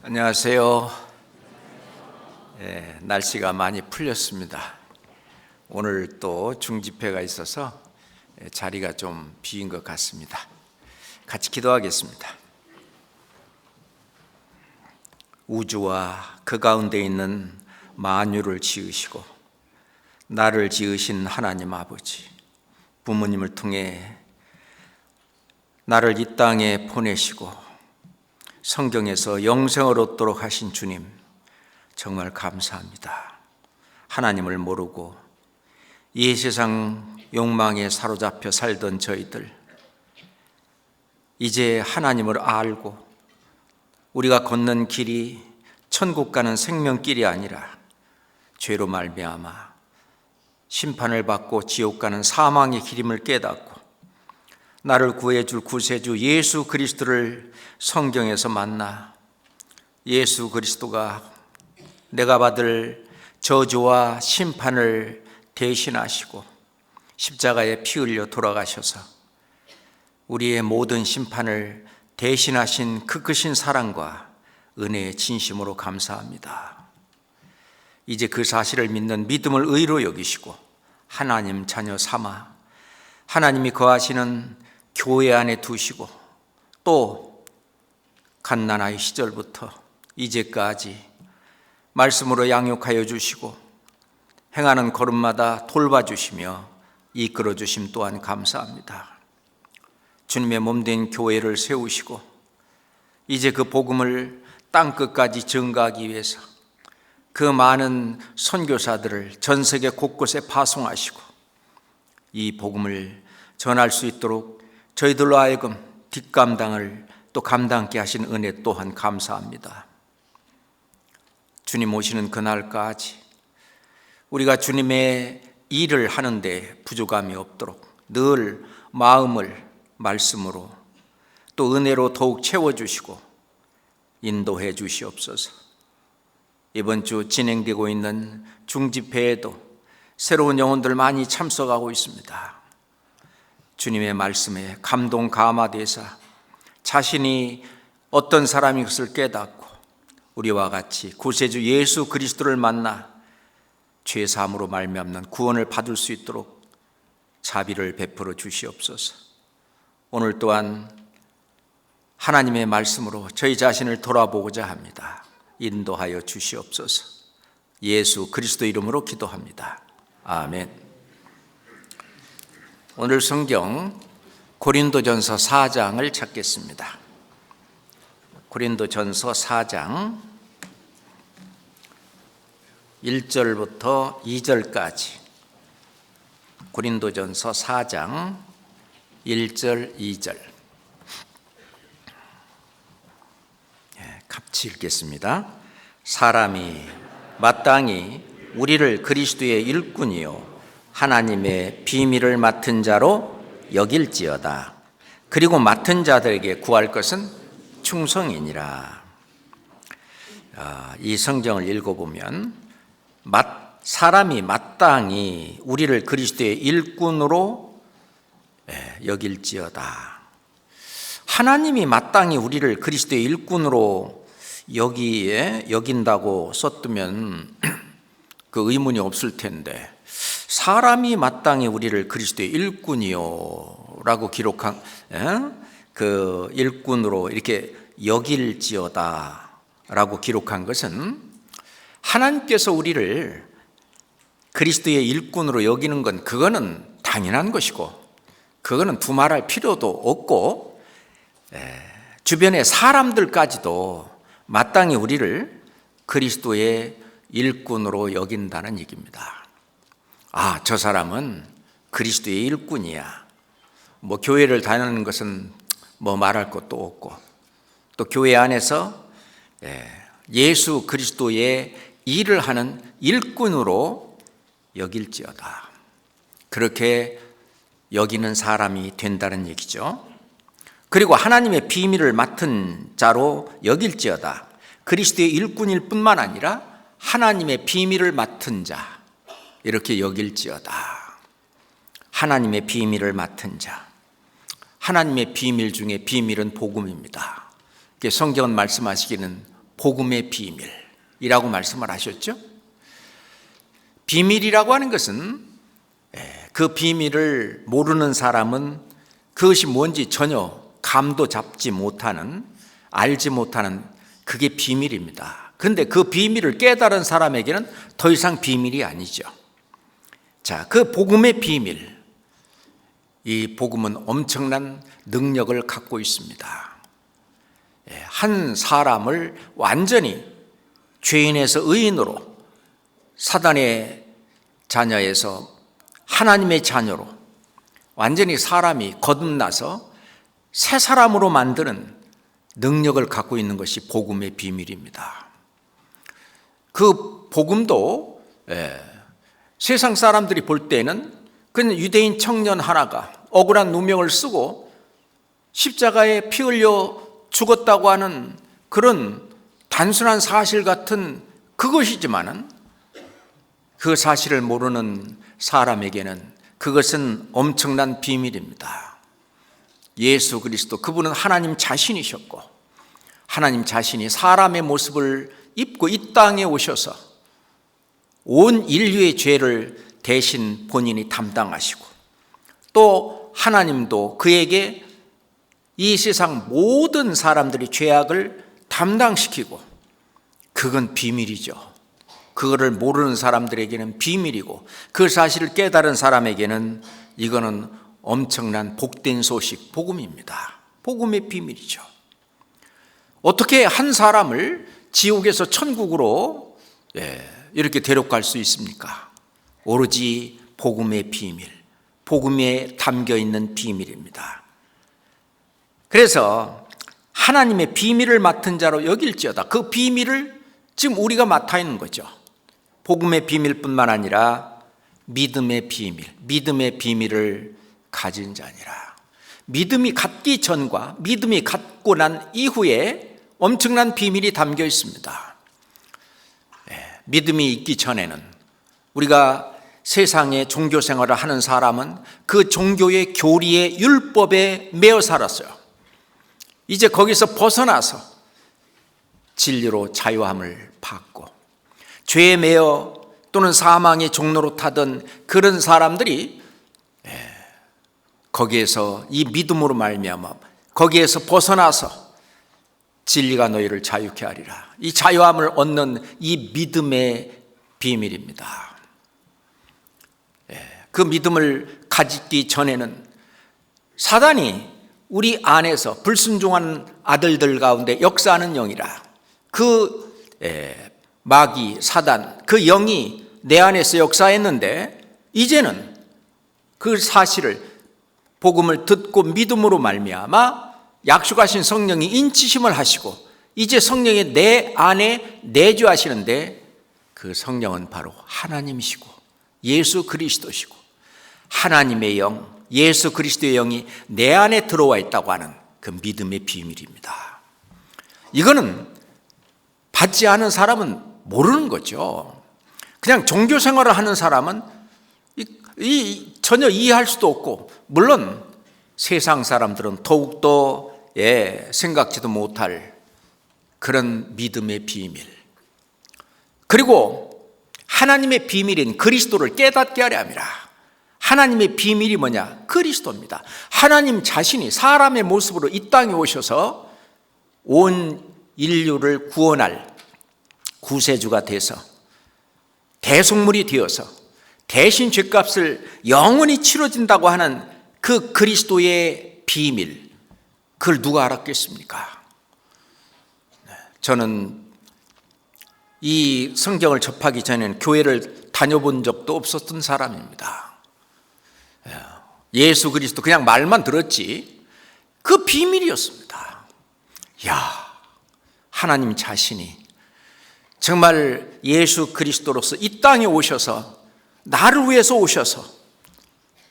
안녕하세요. 날씨가 많이 풀렸습니다. 오늘 또 중집회가 있어서 자리가 좀 비인 것 같습니다. 같이 기도하겠습니다. 우주와 그 가운데 있는 만유를 지으시고 나를 지으신 하나님 아버지, 부모님을 통해 나를 이 땅에 보내시고 성경에서 영생을 얻도록 하신 주님, 정말 감사합니다. 하나님을 모르고 이 세상 욕망에 사로잡혀 살던 저희들, 이제 하나님을 알고 우리가 걷는 길이 천국 가는 생명길이 아니라 죄로 말미암아 심판을 받고 지옥 가는 사망의 길임을 깨닫고 나를 구해줄 구세주 예수 그리스도를 성경에서 만나 예수 그리스도가 내가 받을 저주와 심판을 대신하시고 십자가에 피 흘려 돌아가셔서 우리의 모든 심판을 대신하신 그 크신 사랑과 은혜에 진심으로 감사합니다. 이제 그 사실을 믿는 믿음을 의로 여기시고 하나님 자녀 삼아 하나님이 거하시는 교회 안에 두시고 또 갓난아이 시절부터 이제까지 말씀으로 양육하여 주시고 행하는 걸음마다 돌봐주시며 이끌어주심 또한 감사합니다. 주님의 몸된 교회를 세우시고 이제 그 복음을 땅끝까지 증가하기 위해서 그 많은 선교사들을 전 세계 곳곳에 파송하시고 이 복음을 전할 수 있도록 저희들로 하여금 뒷감당을 또 감당케 하신 은혜 또한 감사합니다. 주님 오시는 그날까지 우리가 주님의 일을 하는데 부족함이 없도록 늘 마음을 말씀으로 또 은혜로 더욱 채워주시고 인도해 주시옵소서. 이번 주 진행되고 있는 중집회에도 새로운 영혼들 많이 참석하고 있습니다. 주님의 말씀에 감동 감화되사 자신이 어떤 사람인 것을 깨닫고 우리와 같이 구세주 예수 그리스도를 만나 죄사함으로 말미암는 구원을 받을 수 있도록 자비를 베풀어 주시옵소서. 오늘 또한 하나님의 말씀으로 저희 자신을 돌아보고자 합니다. 인도하여 주시옵소서. 예수 그리스도 이름으로 기도합니다. 아멘. 오늘 성경 고린도전서 4장을 찾겠습니다. 고린도전서 4장 1절부터 2절까지 고린도전서 4장 1절 2절 같이 읽겠습니다. 사람이 마땅히 우리를 그리스도의 일꾼이요 하나님의 비밀을 맡은 자로 여길지어다. 그리고 맡은 자들에게 구할 것은 충성이니라. 이 성경을 읽어보면 사람이 마땅히 우리를 그리스도의 일꾼으로 여길지어다. 하나님이 마땅히 우리를 그리스도의 일꾼으로 여긴다고 썼으면 그 의문이 없을 텐데 사람이 마땅히 우리를 그리스도의 일꾼이요 라고 기록한 그 일꾼으로 이렇게 여길지어다 라고 기록한 것은 하나님께서 우리를 그리스도의 일꾼으로 여기는 건 그거는 당연한 것이고 그거는 두말할 필요도 없고 주변의 사람들까지도 마땅히 우리를 그리스도의 일꾼으로 여긴다는 얘기입니다. 아, 저 사람은 그리스도의 일꾼이야. 뭐 교회를 다니는 것은 뭐 말할 것도 없고 또 교회 안에서 예수 그리스도의 일을 하는 일꾼으로 여길지어다. 그렇게 여기는 사람이 된다는 얘기죠. 그리고 하나님의 비밀을 맡은 자로 여길지어다. 그리스도의 일꾼일 뿐만 아니라 하나님의 비밀을 맡은 자 이렇게 여길지어다. 하나님의 비밀을 맡은 자. 하나님의 비밀 중에 비밀은 복음입니다. 성경은 말씀하시기는 복음의 비밀이라고 말씀을 하셨죠. 비밀이라고 하는 것은 그 비밀을 모르는 사람은 그것이 뭔지 전혀 감도 잡지 못하는, 알지 못하는, 그게 비밀입니다. 그런데 그 비밀을 깨달은 사람에게는 더 이상 비밀이 아니죠. 자, 그 복음의 비밀, 이 복음은 엄청난 능력을 갖고 있습니다. 한 사람을 완전히 죄인에서 의인으로, 사단의 자녀에서 하나님의 자녀로 완전히 사람이 거듭나서 새 사람으로 만드는 능력을 갖고 있는 것이 복음의 비밀입니다. 그 복음도 세상 사람들이 볼 때는 그냥 유대인 청년 하나가 억울한 누명을 쓰고 십자가에 피 흘려 죽었다고 하는 그런 단순한 사실 같은 그것이지만은, 그 사실을 모르는 사람에게는 그것은 엄청난 비밀입니다. 예수 그리스도, 그분은 하나님 자신이셨고, 하나님 자신이 사람의 모습을 입고 이 땅에 오셔서 온 인류의 죄를 대신 본인이 담당하시고, 또 하나님도 그에게 이 세상 모든 사람들의 죄악을 담당시키고, 그건 비밀이죠. 그거를 모르는 사람들에게는 비밀이고, 그 사실을 깨달은 사람에게는 이거는 엄청난 복된 소식, 복음입니다. 복음의 비밀이죠. 어떻게 한 사람을 지옥에서 천국으로 이렇게 데려갈 수 있습니까? 오로지 복음의 비밀, 복음에 담겨 있는 비밀입니다. 그래서 하나님의 비밀을 맡은 자로 여길지어다. 그 비밀을 지금 우리가 맡아 있는 거죠. 복음의 비밀뿐만 아니라 믿음의 비밀, 믿음의 비밀을 가진 자니라. 믿음이 갖기 전과 믿음이 갖고 난 이후에 엄청난 비밀이 담겨 있습니다. 믿음이 있기 전에는, 우리가 세상에 종교 생활을 하는 사람은 그 종교의 교리의 율법에 매여 살았어요. 이제 거기서 벗어나서 진리로 자유함을 받고, 죄에 매여 또는 사망의 종로로 타던 그런 사람들이 거기에서 이 믿음으로 말미암아 거기에서 벗어나서 진리가 너희를 자유케 하리라, 이 자유함을 얻는 이 믿음의 비밀입니다. 그 믿음을 가지기 전에는 사단이 우리 안에서 불순종한 아들들 가운데 역사하는 영이라, 그 마귀 사단, 그 영이 내 안에서 역사했는데, 이제는 그 사실을, 복음을 듣고 믿음으로 말미암아 약속하신 성령이 인치심을 하시고 이제 성령이 내 안에 내주하시는데, 그 성령은 바로 하나님이시고 예수 그리스도시고, 하나님의 영, 예수 그리스도의 영이 내 안에 들어와 있다고 하는 그 믿음의 비밀입니다. 이거는 받지 않은 사람은 모르는 거죠. 그냥 종교 생활을 하는 사람은 전혀 이해할 수도 없고, 물론 세상 사람들은 더욱더 생각지도 못할 그런 믿음의 비밀, 그리고 하나님의 비밀인 그리스도를 깨닫게 하려 함이라. 하나님의 비밀이 뭐냐? 그리스도입니다. 하나님 자신이 사람의 모습으로 이 땅에 오셔서 온 인류를 구원할 구세주가 돼서, 대속물이 되어서 대신 죗값을 영원히 치러진다고 하는 그 그리스도의 비밀, 그걸 누가 알았겠습니까? 저는 이 성경을 접하기 전에는 교회를 다녀본 적도 없었던 사람입니다. 예수 그리스도 그냥 말만 들었지 그 비밀이었습니다. 하나님 자신이 정말 예수 그리스도로서 이 땅에 오셔서 나를 위해서 오셔서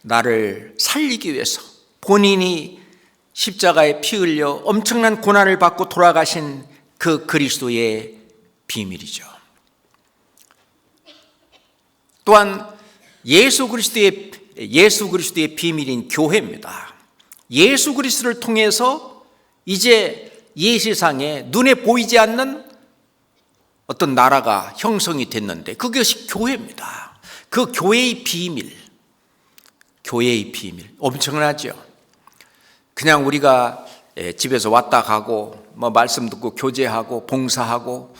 나를 살리기 위해서 본인이 십자가에 피 흘려 엄청난 고난을 받고 돌아가신 그 그리스도의 비밀이죠. 또한 예수 그리스도의 비밀인 교회입니다. 예수 그리스도를 통해서 이제 이 세상에 눈에 보이지 않는 어떤 나라가 형성이 됐는데 그것이 교회입니다. 그 교회의 비밀, 엄청나죠. 그냥 우리가 집에서 왔다 가고 말씀 듣고 교제하고 봉사하고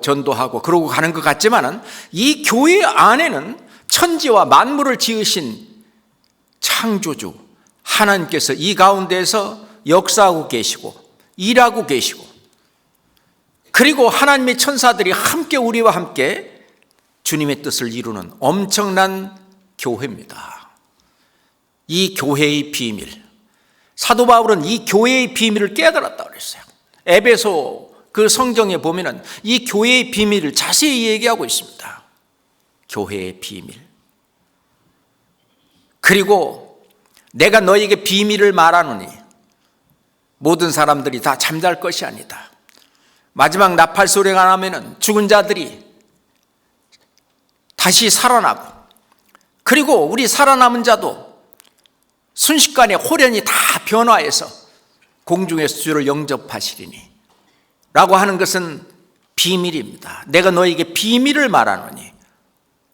전도하고 그러고 가는 것 같지만은 이 교회 안에는 천지와 만물을 지으신 창조주 하나님께서 이 가운데서 역사하고 계시고 일하고 계시고, 그리고 하나님의 천사들이 함께 우리와 함께 주님의 뜻을 이루는 엄청난 교회입니다. 이 교회의 비밀, 사도 바울은 이 교회의 비밀을 깨달았다고 그랬어요. 에베소 그 성경에 보면은 이 교회의 비밀을 자세히 얘기하고 있습니다. 교회의 비밀. 그리고 내가 너에게 비밀을 말하노니 모든 사람들이 다 잠잘 것이 아니다. 마지막 나팔 소리가 나면은 죽은 자들이 다시 살아나고, 그리고 우리 살아남은 자도 순식간에 호련히 다 변화해서 공중에서 주를 영접하시리니 라고 하는 것은 비밀입니다. 내가 너에게 비밀을 말하노니,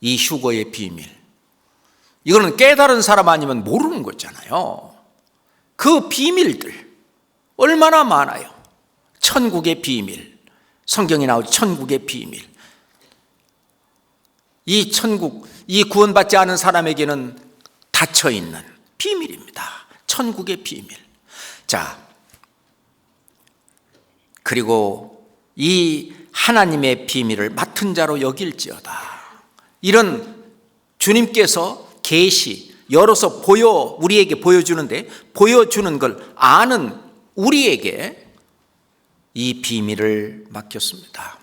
이 휴거의 비밀. 이거는 깨달은 사람 아니면 모르는 거잖아요. 그 비밀들 얼마나 많아요. 천국의 비밀, 성경에 나오죠. 천국의 비밀. 이 천국, 이 구원받지 않은 사람에게는 닫혀있는 비밀입니다. 천국의 비밀. 자, 그리고 이 하나님의 비밀을 맡은 자로 여길지어다. 이런 주님께서 계시, 열어서 우리에게 보여주는데, 보여주는 걸 아는 우리에게 이 비밀을 맡겼습니다.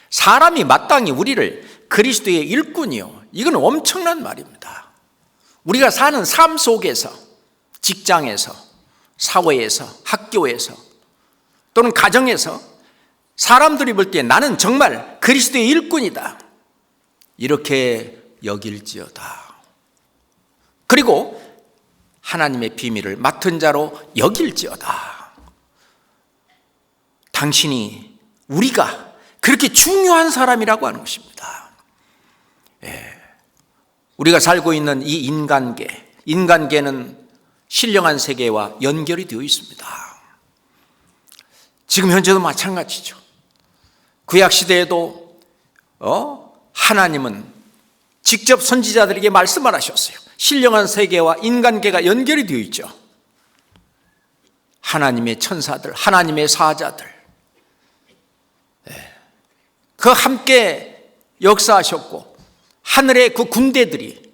사람이 마땅히 우리를 그리스도의 일꾼이요, 이건 엄청난 말입니다. 우리가 사는 삶 속에서, 직장에서, 사회에서, 학교에서 또는 가정에서 사람들이 볼 때 나는 정말 그리스도의 일꾼이다, 이렇게 여길지어다. 그리고 하나님의 비밀을 맡은 자로 여길지어다. 당신이, 우리가 그렇게 중요한 사람이라고 하는 것입니다. 우리가 살고 있는 이 인간계는 신령한 세계와 연결이 되어 있습니다. 지금 현재도 마찬가지죠. 구약시대에도 하나님은 직접 선지자들에게 말씀을 하셨어요. 신령한 세계와 인간계가 연결이 되어 있죠. 하나님의 천사들, 하나님의 사자들, 그 함께 역사하셨고, 하늘의 그 군대들이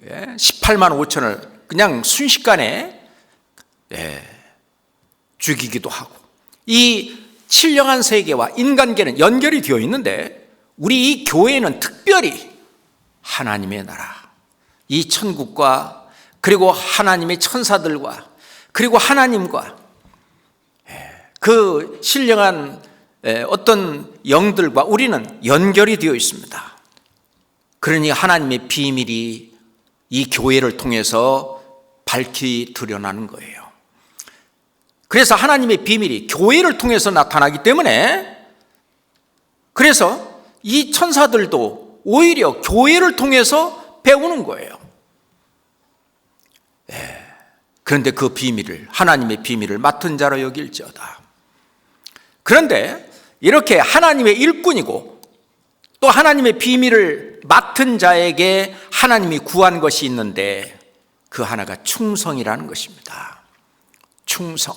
18만 5천을 그냥 순식간에 죽이기도 하고, 이 신령한 세계와 인간계는 연결이 되어 있는데, 우리 이 교회는 특별히 하나님의 나라, 이 천국과, 그리고 하나님의 천사들과, 그리고 하나님과 그 신령한 어떤 영들과 우리는 연결이 되어 있습니다. 그러니 하나님의 비밀이 이 교회를 통해서 밝히 드러나는 거예요. 그래서 하나님의 비밀이 교회를 통해서 나타나기 때문에, 그래서 이 천사들도 오히려 교회를 통해서 배우는 거예요. 그런데 그 비밀을, 하나님의 비밀을 맡은 자로 여길지어다. 그런데 이렇게 하나님의 일꾼이고 또 하나님의 비밀을 맡은 자에게 하나님이 구한 것이 있는데, 그 하나가 충성이라는 것입니다. 충성.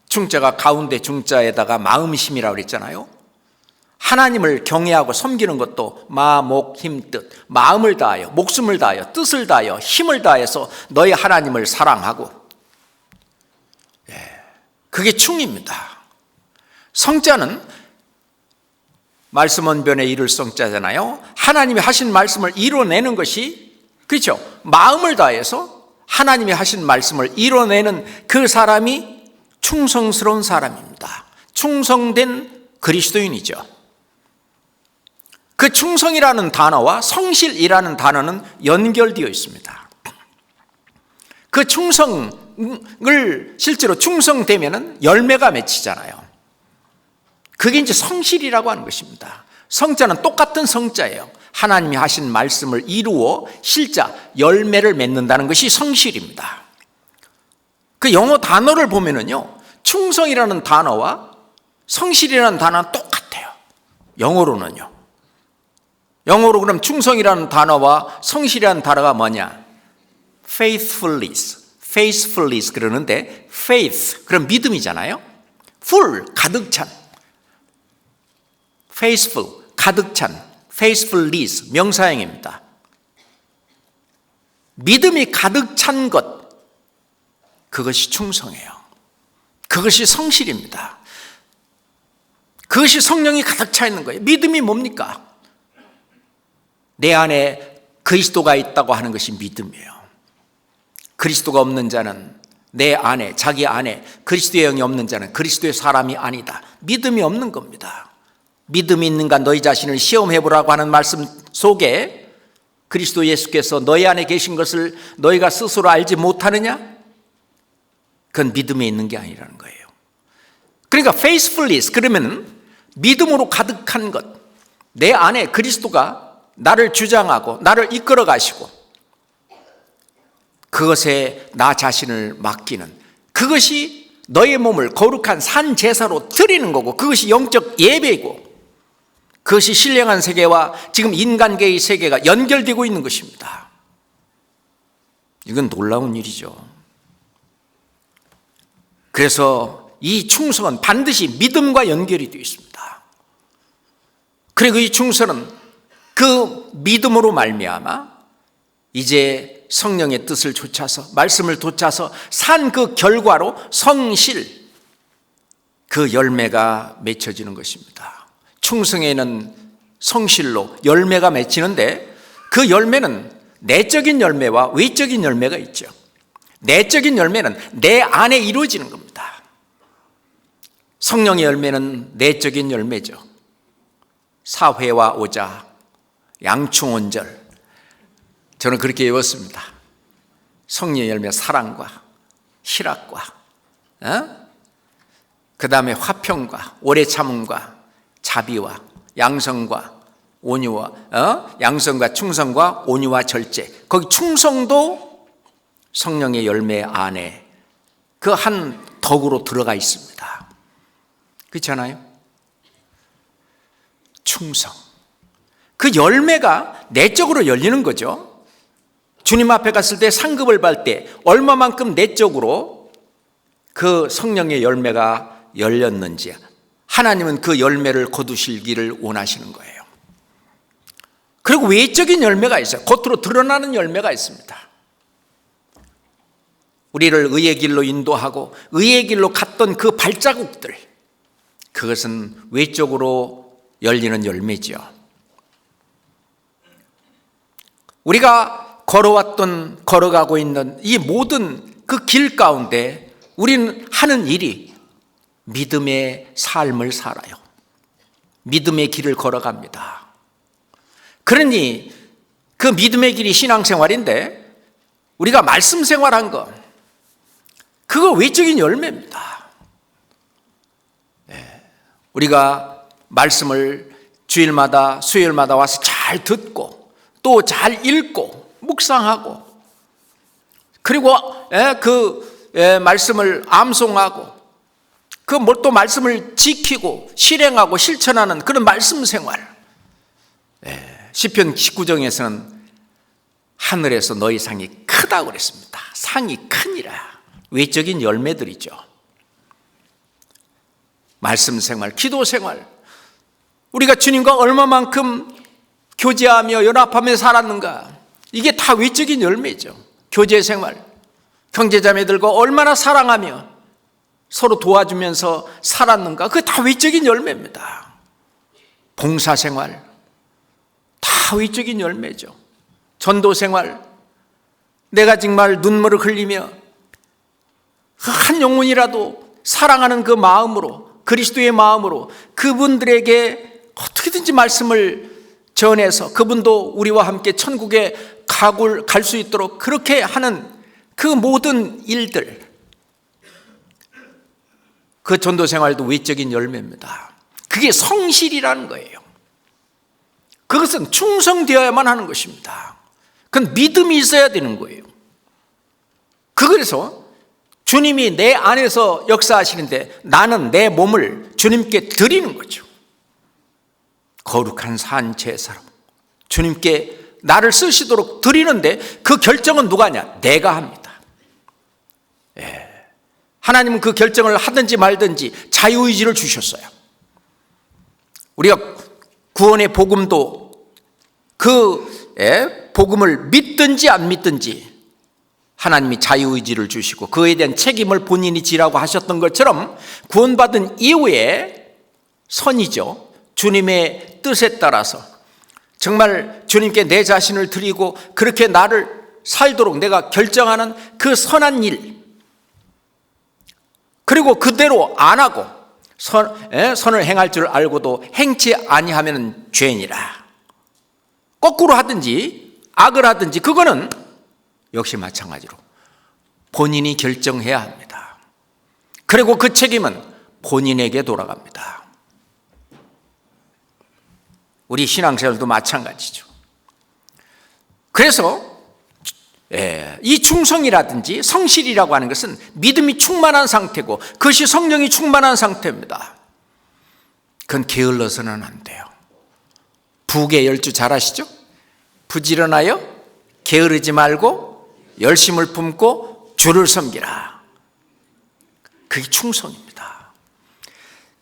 충자가 가운데 중자에다가 마음심이라고 그랬잖아요. 하나님을 경외하고 섬기는 것도 마, 목, 힘, 뜻, 마음을 다하여, 목숨을 다하여, 뜻을 다하여, 힘을 다해서 너희 하나님을 사랑하고, 그게 충입니다. 성자는 말씀 언변에 이룰 성자잖아요. 하나님이 하신 말씀을 이뤄내는 것이, 그렇죠, 마음을 다해서 하나님이 하신 말씀을 이뤄내는 그 사람이 충성스러운 사람입니다. 충성된 그리스도인이죠. 그 충성이라는 단어와 성실이라는 단어는 연결되어 있습니다. 그 충성을 실제로 충성되면은 열매가 맺히잖아요. 그게 이제 성실이라고 하는 것입니다. 성자는 똑같은 성자예요. 하나님이 하신 말씀을 이루어 실자 열매를 맺는다는 것이 성실입니다. 그 영어 단어를 보면은요, 충성이라는 단어와 성실이라는 단어는 똑같아요. 영어로는요. 영어로 그럼 충성이라는 단어와 성실이라는 단어가 뭐냐? faithfulness 그러는데 faith 그럼 믿음이잖아요. full 가득 찬, faithful 가득 찬, faithfulness 명사형입니다. 믿음이 가득 찬 것, 그것이 충성이에요. 그것이 성실입니다. 그것이 성령이 가득 차 있는 거예요. 믿음이 뭡니까? 내 안에 그리스도가 있다고 하는 것이 믿음이에요. 그리스도가 없는 자는 내 안에, 자기 안에 그리스도의 영이 없는 자는 그리스도의 사람이 아니다. 믿음이 없는 겁니다. 믿음이 있는가 너희 자신을 시험해보라고 하는 말씀 속에 그리스도 예수께서 너희 안에 계신 것을 너희가 스스로 알지 못하느냐? 그건 믿음에 있는 게 아니라는 거예요. 그러니까 faithfulness 그러면 믿음으로 가득한 것, 내 안에 그리스도가 나를 주장하고 나를 이끌어 가시고 그것에 나 자신을 맡기는, 그것이 너의 몸을 거룩한 산 제사로 드리는 거고, 그것이 영적 예배이고, 그것이 신령한 세계와 지금 인간계의 세계가 연결되고 있는 것입니다. 이건 놀라운 일이죠. 그래서 이 충성은 반드시 믿음과 연결이 되어 있습니다. 그리고 이 충성은 그 믿음으로 말미암아 이제 성령의 뜻을 좇아서, 말씀을 좇아서 산 그 결과로 성실, 그 열매가 맺혀지는 것입니다. 충성에는 성실로 열매가 맺히는데, 그 열매는 내적인 열매와 외적인 열매가 있죠. 내적인 열매는 내 안에 이루어지는 겁니다. 성령의 열매는 내적인 열매죠. 사회와 오자, 양충원절, 저는 그렇게 외웠습니다. 성령의 열매, 사랑과 희락과 그 다음에 화평과 오래 참음과 자비와 양성과 온유와 양성과 충성과 온유와 절제. 거기 충성도 성령의 열매 안에 그 한 덕으로 들어가 있습니다. 그렇잖아요? 충성, 그 열매가 내적으로 열리는 거죠. 주님 앞에 갔을 때 상급을 받을 때 얼마만큼 내적으로 그 성령의 열매가 열렸는지, 하나님은 그 열매를 거두시기를 원하시는 거예요. 그리고 외적인 열매가 있어요. 겉으로 드러나는 열매가 있습니다. 우리를 의의 길로 인도하고 의의 길로 갔던 그 발자국들, 그것은 외적으로 열리는 열매죠. 우리가 걸어가고 있는 이 모든 그 길 가운데 우리는 하는 일이 믿음의 삶을 살아요. 믿음의 길을 걸어갑니다. 그러니 그 믿음의 길이 신앙생활인데, 우리가 말씀 생활한 거, 그거 외적인 열매입니다. 우리가 말씀을 주일마다 수요일마다 와서 잘 듣고 또 잘 읽고 묵상하고, 그리고 그 말씀을 암송하고 그 또 말씀을 지키고 실행하고 실천하는 그런 말씀 생활. 시편 19장에서는 하늘에서 너희 상이 크다고 그랬습니다. 상이 크니라. 외적인 열매들이죠. 말씀 생활, 기도 생활, 우리가 주님과 얼마만큼 교제하며 연합하며 살았는가, 이게 다 외적인 열매죠. 교제 생활, 형제자매들과 얼마나 사랑하며 서로 도와주면서 살았는가, 그게 다 외적인 열매입니다. 봉사 생활, 다 외적인 열매죠. 전도 생활, 내가 정말 눈물을 흘리며 한 영혼이라도 사랑하는 그 마음으로, 그리스도의 마음으로 그분들에게 어떻게든지 말씀을 전해서 그분도 우리와 함께 천국에 갈 수 있도록 그렇게 하는 그 모든 일들, 그 전도 생활도 외적인 열매입니다. 그게 성실이라는 거예요. 그것은 충성되어야만 하는 것입니다. 그건 믿음이 있어야 되는 거예요. 그래서 주님이 내 안에서 역사하시는데 나는 내 몸을 주님께 드리는 거죠. 거룩한 산 제사로 주님께 나를 쓰시도록 드리는데 그 결정은 누가 하냐? 내가 합니다. 하나님은 그 결정을 하든지 말든지 자유의지를 주셨어요. 우리가 구원의 복음도 그 복음을 믿든지 안 믿든지 하나님이 자유의지를 주시고 그에 대한 책임을 본인이 지라고 하셨던 것처럼 구원받은 이후에 선이죠. 주님의 뜻에 따라서 정말 주님께 내 자신을 드리고 그렇게 나를 살도록 내가 결정하는 그 선한 일, 그리고 그대로 안 하고 선을 행할 줄 알고도 행치 아니하면 죄니라. 거꾸로 하든지 악을 하든지 그거는 역시 마찬가지로 본인이 결정해야 합니다. 그리고 그 책임은 본인에게 돌아갑니다. 우리 신앙생활도 마찬가지죠. 그래서 이 충성이라든지 성실이라고 하는 것은 믿음이 충만한 상태고 그것이 성령이 충만한 상태입니다. 그건 게을러서는 안 돼요. 부귀 열주 잘 아시죠? 부지런하여 게으르지 말고 열심을 품고 주를 섬기라. 그게 충성입니다.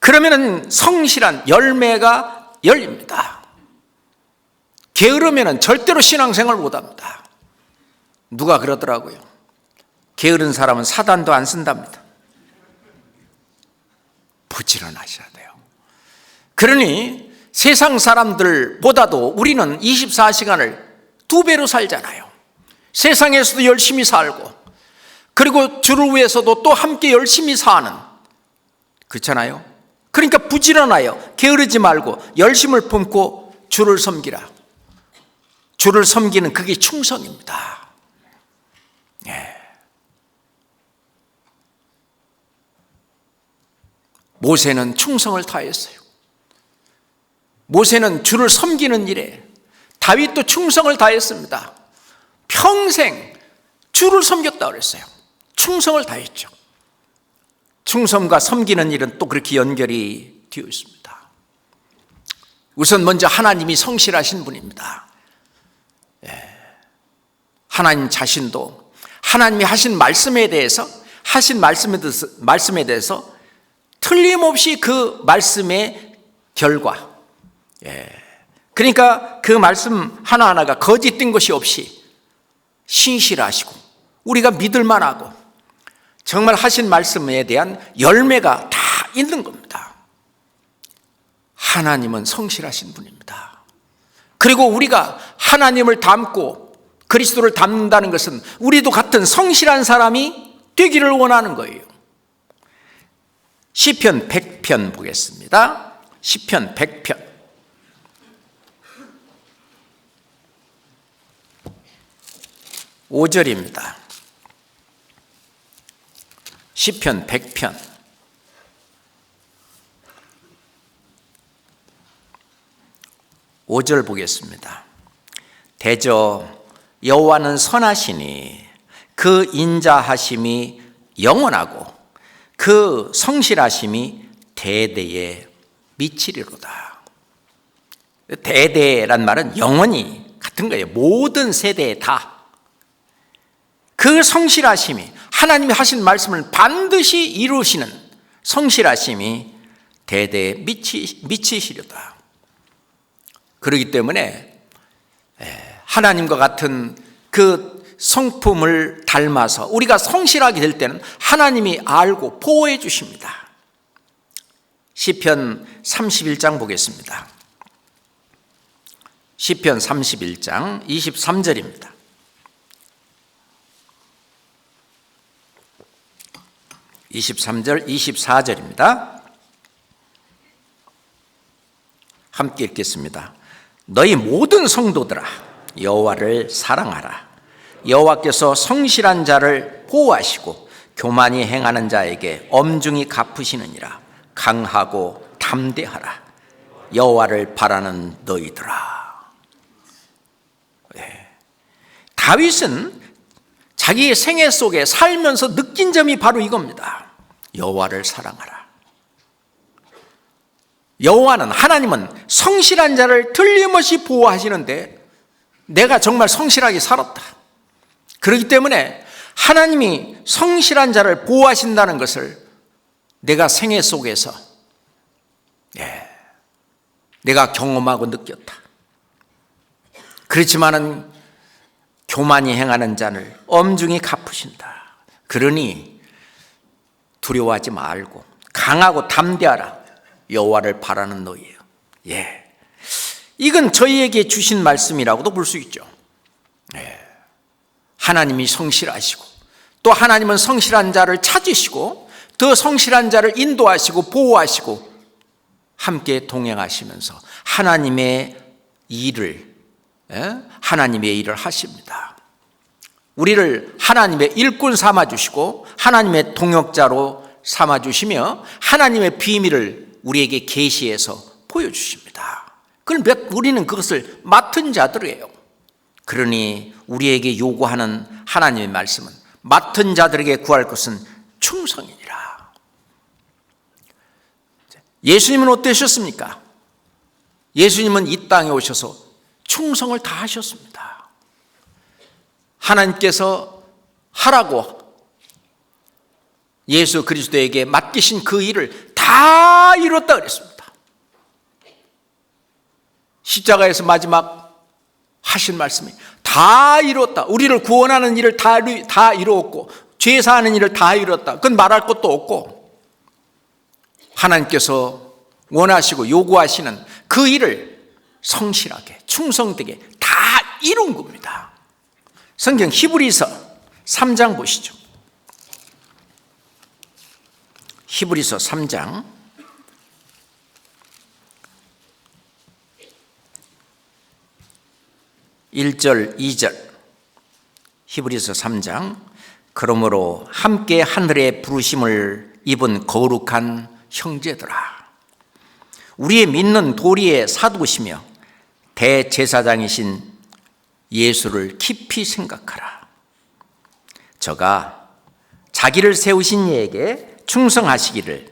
그러면은 성실한 열매가 열립니다. 게으르면은 절대로 신앙생활 못합니다. 누가 그러더라고요. 게으른 사람은 사단도 안 쓴답니다. 부지런하셔야 돼요. 그러니 세상 사람들보다도 우리는 24시간을 2배로 살잖아요. 세상에서도 열심히 살고 그리고 주를 위해서도 또 함께 열심히 사는, 그렇잖아요. 그러니까 부지런하여 게으르지 말고 열심을 품고 주를 섬기라. 주를 섬기는 그게 충성입니다. 모세는 충성을 다했어요. 모세는 주를 섬기는 일에, 다윗도 충성을 다했습니다. 평생 주를 섬겼다고 그랬어요. 충성을 다했죠. 충성과 섬기는 일은 또 그렇게 연결이 되어 있습니다. 우선 먼저 하나님이 성실하신 분입니다. 하나님 자신도 하나님이 하신 말씀에 대해서 틀림없이 그 말씀의 결과, 그러니까 그 말씀 하나하나가 거짓된 것이 없이 신실하시고 우리가 믿을 만하고 정말 하신 말씀에 대한 열매가 다 있는 겁니다. 하나님은 성실하신 분입니다. 그리고 우리가 하나님을 닮고 그리스도를 닮는다는 것은 우리도 같은 성실한 사람이 되기를 원하는 거예요. 시편 100편 보겠습니다. 시편 100편 5절입니다. 시편 100편 5절 보겠습니다. 대저 여호와는 선하시니 그 인자하심이 영원하고 그 성실하심이 대대에 미치리로다. 대대란 말은 영원히 같은 거예요. 모든 세대에 다. 그 성실하심이, 하나님이 하신 말씀을 반드시 이루시는 성실하심이 대대에 미치시려다. 그렇기 때문에 하나님과 같은 그 성품을 닮아서 우리가 성실하게 될 때는 하나님이 알고 보호해 주십니다. 시편 31장 보겠습니다. 시편 31장 23절입니다. 23절, 24절입니다. 함께 읽겠습니다. 너희 모든 성도들아 여호와를 사랑하라. 여호와께서 성실한 자를 보호하시고 교만히 행하는 자에게 엄중히 갚으시느니라. 강하고 담대하라. 여호와를 바라는 너희들아. 다윗은 자기의 생애 속에 살면서 느낀 점이 바로 이겁니다. 여호와를 사랑하라. 여호와는, 하나님은 성실한 자를 틀림없이 보호하시는데 내가 정말 성실하게 살았다. 그렇기 때문에 하나님이 성실한 자를 보호하신다는 것을 내가 생애 속에서 내가 경험하고 느꼈다. 그렇지만은 교만히 행하는 자를 엄중히 갚으신다. 그러니 두려워하지 말고 강하고 담대하라. 여호와를 바라는 너희예요. 이건 저희에게 주신 말씀이라고도 볼 수 있죠. 하나님이 성실하시고 또 하나님은 성실한 자를 찾으시고 더 성실한 자를 인도하시고 보호하시고 함께 동행하시면서 하나님의 일을 하십니다. 우리를 하나님의 일꾼 삼아주시고 하나님의 동역자로 삼아주시며 하나님의 비밀을 우리에게 계시해서 보여주십니다. 우리는 그것을 맡은 자들이에요. 그러니 우리에게 요구하는 하나님의 말씀은 맡은 자들에게 구할 것은 충성이니라. 예수님은 어떠셨습니까? 예수님은 이 땅에 오셔서 충성을 다 하셨습니다. 하나님께서 하라고 예수 그리스도에게 맡기신 그 일을 다 이뤘다 그랬습니다. 십자가에서 마지막 하신 말씀이 다 이뤘다. 우리를 구원하는 일을 다 이루었고 죄 사하는 일을 다 이뤘다. 그건 말할 것도 없고 하나님께서 원하시고 요구하시는 그 일을 성실하게 충성되게 다 이룬 겁니다. 성경 히브리서 3장 보시죠. 히브리서 3장 1절 2절 히브리서 3장 그러므로 함께 하늘의 부르심을 입은 거룩한 형제들아 우리의 믿는 도리의 사도시며 대제사장이신 예수를 깊이 생각하라. 저가 자기를 세우신 이에게 충성하시기를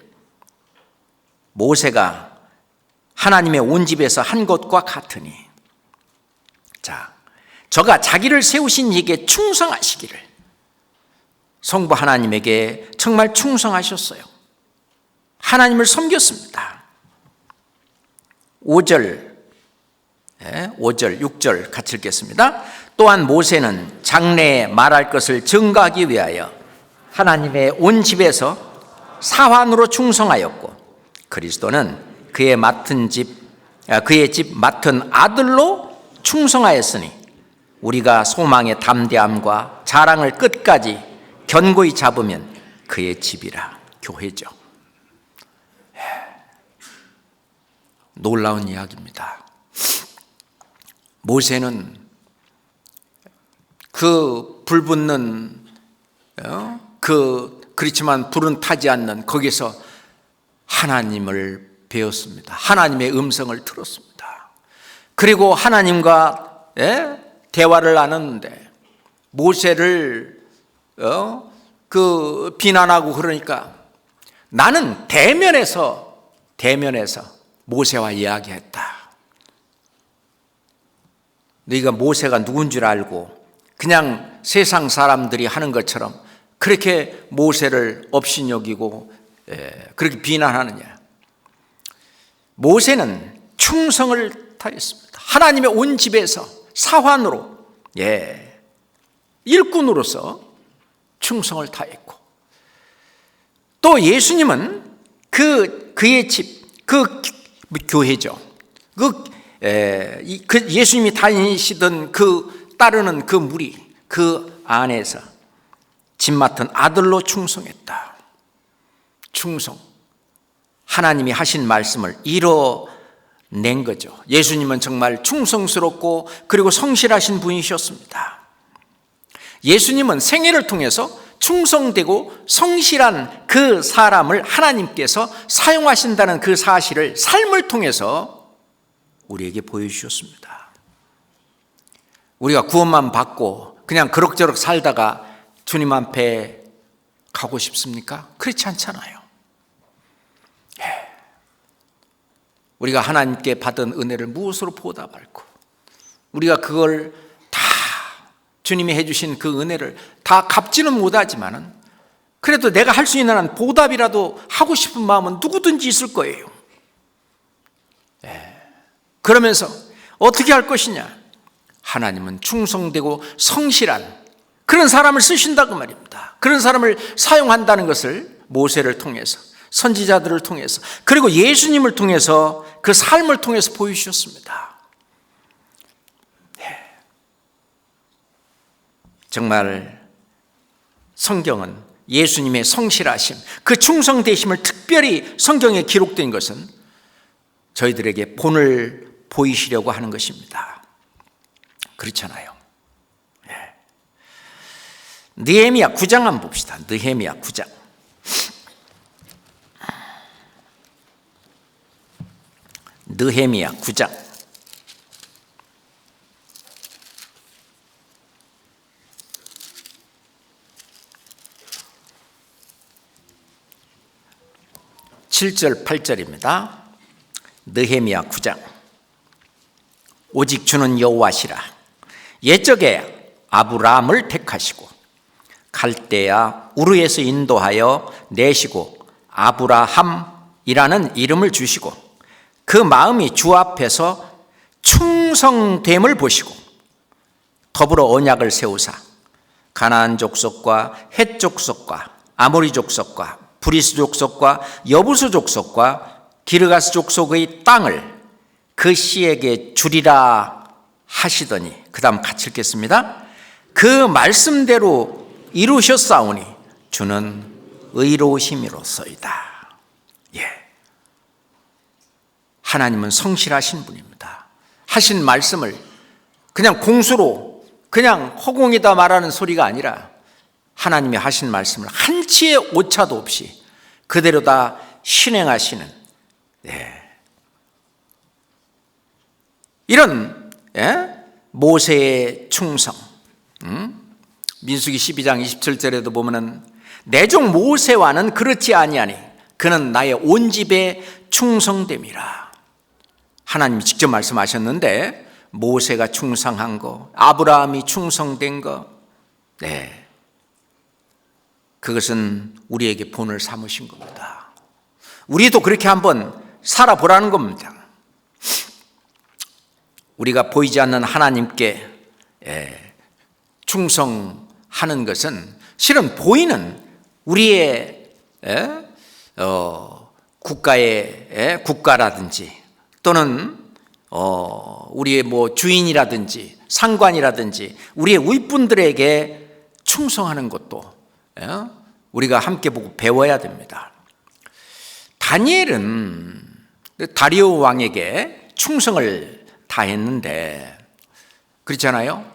모세가 하나님의 온 집에서 한 것과 같으니 저가 자기를 세우신 이에게 충성하시기를 성부 하나님에게 정말 충성하셨어요. 하나님을 섬겼습니다. 5절, 6절 같이 읽겠습니다. 또한 모세는 장래에 말할 것을 증거하기 위하여 하나님의 온 집에서 사환으로 충성하였고 그리스도는 그의 집 맡은 아들로 충성하였으니 우리가 소망의 담대함과 자랑을 끝까지 견고히 잡으면 그의 집이라. 교회죠. 놀라운 이야기입니다. 모세는 그 불붙는 그렇지만 불은 타지 않는 거기서 하나님을 배웠습니다. 하나님의 음성을 들었습니다. 그리고 하나님과 대화를 나눴는데 모세를 비난하고 그러니까 나는 대면에서 모세와 이야기했다. 너희가 모세가 누군 줄 알고 그냥 세상 사람들이 하는 것처럼 그렇게 모세를 업신여기고 그렇게 비난하느냐. 모세는 충성을 다했습니다. 하나님의 온 집에서 사환으로 일꾼으로서 충성을 다했고 또 예수님은 그의 집, 교회죠. 예수님이 다니시던 따르는 그 무리 그 안에서 집 맡은 아들로 충성했다. 충성. 하나님이 하신 말씀을 이뤄낸 거죠. 예수님은 정말 충성스럽고 그리고 성실하신 분이셨습니다. 예수님은 생애를 통해서 충성되고 성실한 그 사람을 하나님께서 사용하신다는 그 사실을 삶을 통해서 우리에게 보여주셨습니다. 우리가 구원만 받고 그냥 그럭저럭 살다가 주님 앞에 가고 싶습니까? 그렇지 않잖아요. 우리가 하나님께 받은 은혜를 무엇으로 보답할고, 우리가 그걸 다 주님이 해주신 그 은혜를 다 갚지는 못하지만은 그래도 내가 할 수 있는 한 보답이라도 하고 싶은 마음은 누구든지 있을 거예요. 그러면서 어떻게 할 것이냐? 하나님은 충성되고 성실한 그런 사람을 쓰신다고 말입니다. 그런 사람을 사용한다는 것을 모세를 통해서, 선지자들을 통해서, 그리고 예수님을 통해서, 그 삶을 통해서 보여주셨습니다. 정말 성경은 예수님의 성실하심, 그 충성되심을 특별히 성경에 기록된 것은 저희들에게 본을 보이시려고 하는 것입니다. 그렇잖아요. 느헤미야 9장 한번 봅시다. 느헤미야 9장. 느헤미야 9장. (7절) (8절입니다) 느헤미야 9장. 오직 주는 여호와시라. 옛적에 아브라함을 택하시고 갈대아 우르에서 인도하여 내시고 아브라함이라는 이름을 주시고 그 마음이 주 앞에서 충성됨을 보시고 더불어 언약을 세우사 가나안 족속과 헷 족속과 아모리 족속과 브리스 족속과 여부수 족속과 기르가스 족속의 땅을 그 씨에게 주리라 하시더니, 그 다음 같이 읽겠습니다. 그 말씀대로 이루셨사오니 주는 의로우심이로소이다. 하나님은 성실하신 분입니다. 하신 말씀을 그냥 공수로 그냥 허공에다 말하는 소리가 아니라 하나님이 하신 말씀을 한치의 오차도 없이 그대로 다 실행하시는 이런 모세의 충성. 민수기 12장 27절에도 보면은 내 종 모세와는 그렇지 아니하니 그는 나의 온 집에 충성됨이라. 하나님이 직접 말씀하셨는데 모세가 충성한 거, 아브라함이 충성된 거, 그것은 우리에게 본을 삼으신 겁니다. 우리도 그렇게 한번 살아보라는 겁니다. 우리가 보이지 않는 하나님께 충성하는 것은 실은 보이는 우리의 국가라든지 또는 우리의 주인이라든지 상관이라든지 우리의 윗분들에게 충성하는 것도 우리가 함께 보고 배워야 됩니다. 다니엘은 다리오 왕에게 충성을 다했는데, 그렇잖아요.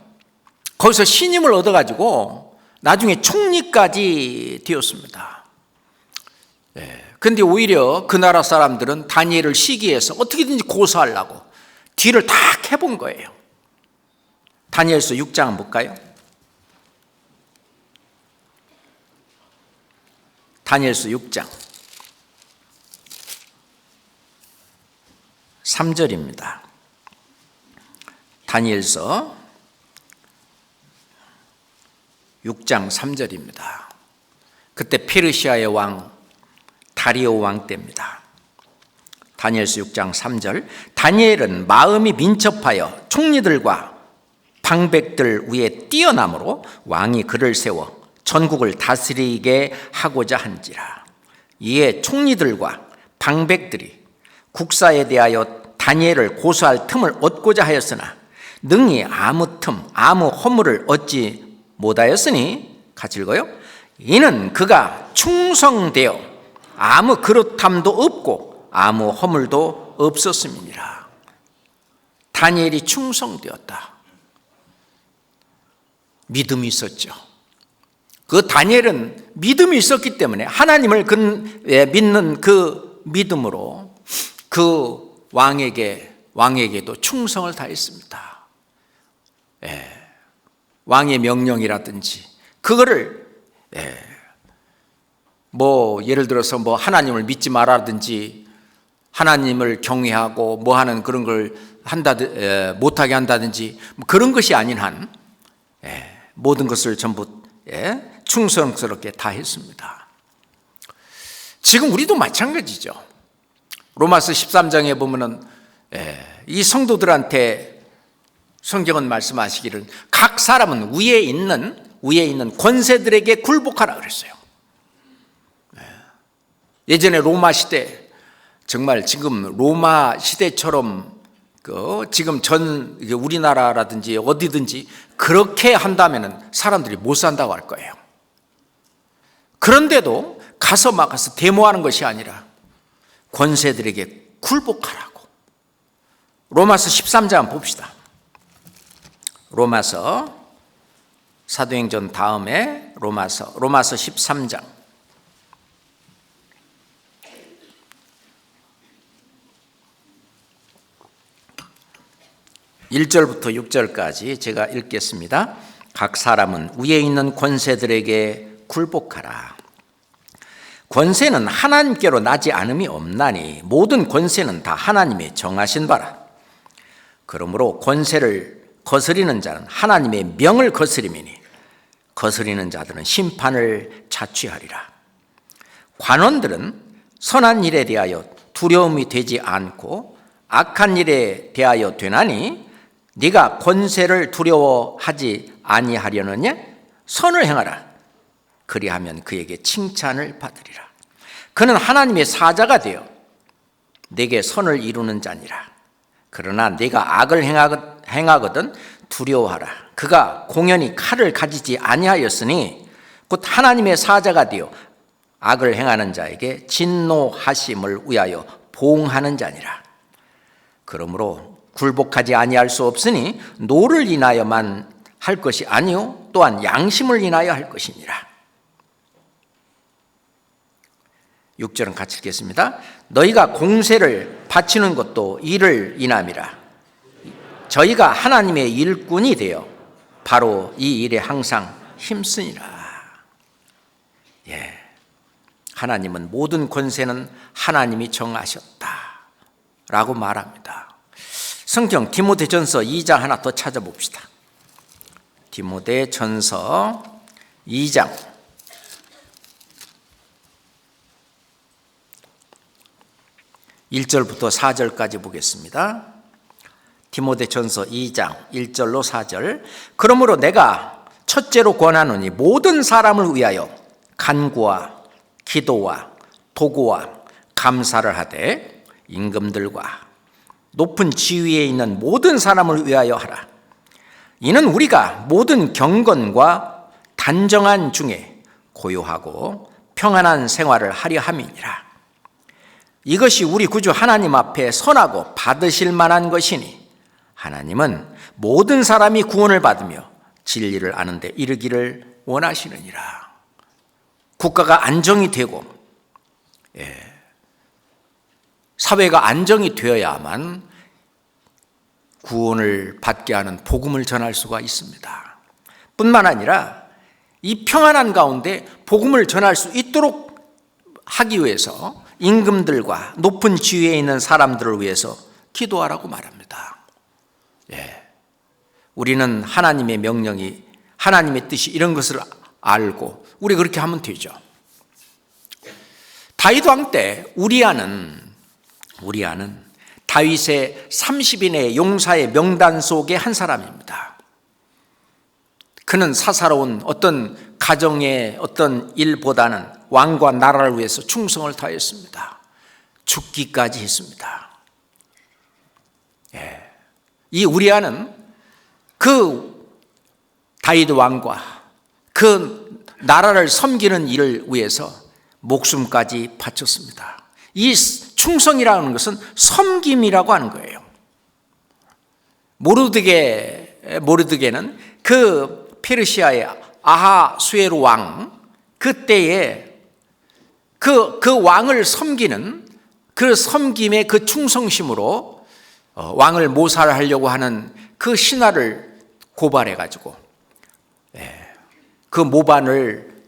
거기서 신임을 얻어가지고 나중에 총리까지 되었습니다. 그런데 오히려 그 나라 사람들은 다니엘을 시기해서 어떻게든지 고소하려고 뒤를 다 캐본 거예요. 다니엘서 6장 한번 볼까요? 다니엘서 6장 3절입니다. 다니엘서 6장 3절입니다. 그때 페르시아의 왕 다리오 왕 때입니다. 다니엘서 6장 3절. 다니엘은 마음이 민첩하여 총리들과 방백들 위에 뛰어남으로 왕이 그를 세워 전국을 다스리게 하고자 한지라. 이에 총리들과 방백들이 국사에 대하여 다니엘을 고소할 틈을 얻고자 하였으나 능히 아무 틈, 아무 허물을 얻지 못하였으니, 같이 읽어요. 이는 그가 충성되어 아무 그릇함도 없고 아무 허물도 없었음이니라. 다니엘이 충성되었다. 믿음이 있었죠. 그 다니엘은 믿음이 있었기 때문에 하나님을 믿는 그 믿음으로 그 왕에게도 충성을 다했습니다. 왕의 명령이라든지 그거를 예를 들어서 하나님을 믿지 말라든지 하나님을 경외하고 하는 그런 걸 못하게 한다든지 그런 것이 아닌 한 모든 것을 전부 충성스럽게 다 했습니다. 지금 우리도 마찬가지죠. 로마서 13장에 보면은 이 성도들한테 성경은 말씀하시기를 각 사람은 위에 있는 권세들에게 굴복하라 그랬어요. 예전에 로마 시대, 정말 지금 로마 시대처럼 지금 우리나라라든지 어디든지 그렇게 한다면 사람들이 못 산다고 할 거예요. 그런데도 가서 데모하는 것이 아니라 권세들에게 굴복하라고. 로마서 13장 봅시다. 로마서 사도행전 다음에 로마서 13장 1절부터 6절까지 제가 읽겠습니다. 각 사람은 위에 있는 권세들에게 굴복하라. 권세는 하나님께로 나지 않음이 없나니 모든 권세는 다 하나님의 정하신 바라. 그러므로 권세를 거스리는 자는 하나님의 명을 거스림이니 거스리는 자들은 심판을 자취하리라. 관원들은 선한 일에 대하여 두려움이 되지 않고 악한 일에 대하여 되나니 네가 권세를 두려워하지 아니하려느냐? 선을 행하라. 그리하면 그에게 칭찬을 받으리라. 그는 하나님의 사자가 되어 내게 선을 이루는 자니라. 그러나 네가 악을 행하거든 두려워하라. 그가 공연히 칼을 가지지 아니하였으니 곧 하나님의 사자가 되어 악을 행하는 자에게 진노하심을 위하여 보응하는 자니라. 그러므로 굴복하지 아니할 수 없으니 노를 인하여만 할 것이 아니요 또한 양심을 인하여 할 것이니라. 6절은 같이 읽겠습니다. 너희가 공세를 바치는 것도 이를 인함이라. 저희가 하나님의 일꾼이 되어 바로 이 일에 항상 힘쓰니라. 하나님은 모든 권세는 하나님이 정하셨다 라고 말합니다. 성경 디모데전서 2장 하나 더 찾아봅시다. 디모데전서 2장 1절부터 4절까지 보겠습니다. 디모데전서 2장 1절로 4절. 그러므로 내가 첫째로 권하노니 모든 사람을 위하여 간구와 기도와 도구와 감사를 하되 임금들과 높은 지위에 있는 모든 사람을 위하여 하라. 이는 우리가 모든 경건과 단정한 중에 고요하고 평안한 생활을 하려 함이니라. 이것이 우리 구주 하나님 앞에 선하고 받으실 만한 것이니 하나님은 모든 사람이 구원을 받으며 진리를 아는 데 이르기를 원하시느니라. 국가가 안정이 되고 사회가 안정이 되어야만 구원을 받게 하는 복음을 전할 수가 있습니다. 뿐만 아니라 이 평안한 가운데 복음을 전할 수 있도록 하기 위해서 임금들과 높은 지위에 있는 사람들을 위해서 기도하라고 말합니다. 우리는 하나님의 명령이 하나님의 뜻이 이런 것을 알고 우리 그렇게 하면 되죠. 다윗 왕 때 우리아는 다윗의 30인의 용사의 명단 속의 한 사람입니다. 그는 사사로운 어떤 가정의 어떤 일보다는 왕과 나라를 위해서 충성을 다했습니다. 죽기까지 했습니다. 이 우리아는 그 다윗 왕과 그 나라를 섬기는 일을 위해서 목숨까지 바쳤습니다. 이 충성이라는 것은 섬김이라고 하는 거예요. 모르드게는 그 페르시아의 아하수에로 왕, 그때에 그 왕을 섬기는 그 섬김의 그 충성심으로 왕을 모살하려고 하는 그 신하를 고발해가지고 그 모반을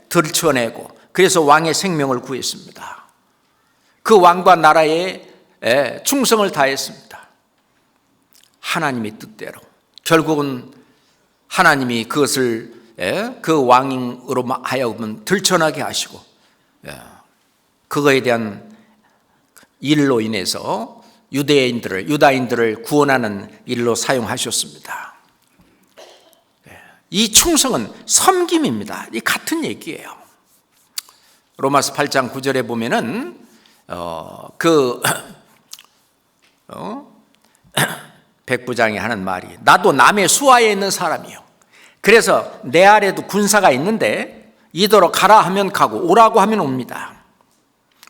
들춰내고 그래서 왕의 생명을 구했습니다. 그 왕과 나라에 충성을 다했습니다. 하나님의 뜻대로. 결국은 하나님이 그것을 그 왕으로 하여금 들춰나게 하시고 그거에 대한 일로 인해서 유다인들을 구원하는 일로 사용하셨습니다. 이 충성은 섬김입니다. 이 같은 얘기예요. 로마서 8장 9절에 보면은 백부장이 하는 말이 나도 남의 수하에 있는 사람이요. 그래서 내 아래도 군사가 있는데 이더러 가라 하면 가고 오라고 하면 옵니다.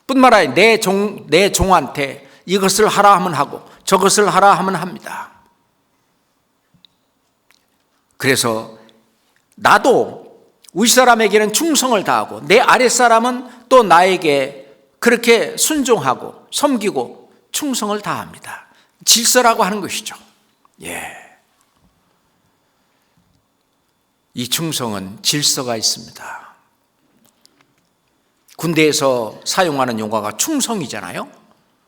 뿐만 아니라 내 종한테 이것을 하라 하면 하고 저것을 하라 하면 합니다. 그래서 나도 윗사람에게는 충성을 다하고 내 아랫사람은 또 나에게 그렇게 순종하고 섬기고 충성을 다합니다. 질서라고 하는 것이죠. 이 충성은 질서가 있습니다. 군대에서 사용하는 용어가 충성이잖아요.